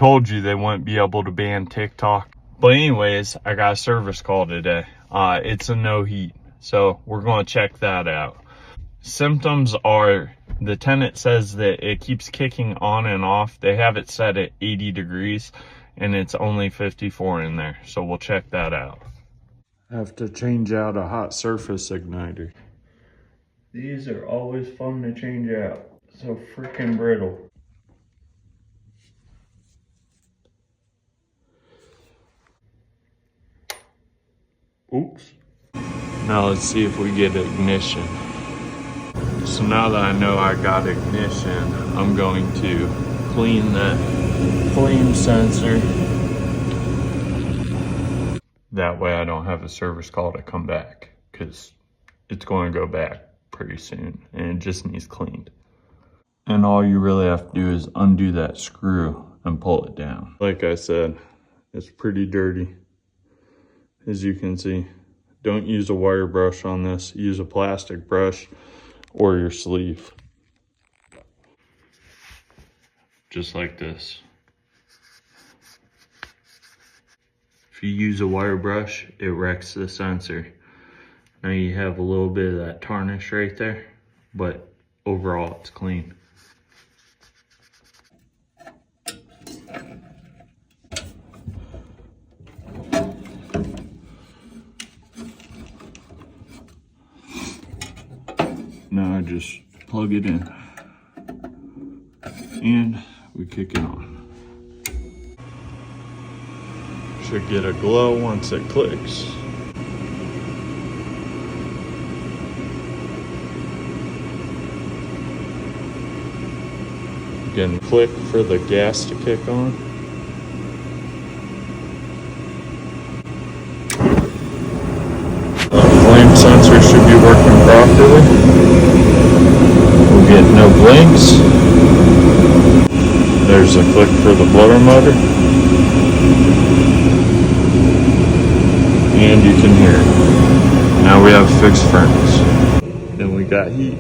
told you they wouldn't be able to ban TikTok. But anyways, I got a service call today. It's a no heat, so we're going to check that out. Symptoms are, the tenant says that it keeps kicking on and off. They have it set at 80 degrees and it's only 54 in there. So we'll check that out. I have to change out a hot surface igniter. These are always fun to change out. So freaking brittle. Oops. Now let's see if we get ignition. So now that I know I got ignition, I'm going to clean that flame sensor. That way I don't have a service call to come back, because it's going to go back pretty soon and it just needs cleaned. And all you really have to do is undo that screw and pull it down. Like I said, it's pretty dirty. As you can see, don't use a wire brush on this. Use a plastic brush or your sleeve. Just like this. If you use a wire brush, it wrecks the sensor. Now you have a little bit of that tarnish right there, but overall it's clean. Now I just plug it in and we kick it on. Should get a glow once it clicks. Again, click for the gas to kick on. Flame sensor should be working properly. We'll get no blinks. There's a click for the blower motor. And you can hear it. Now we have a fixed furnace. Then we got heat.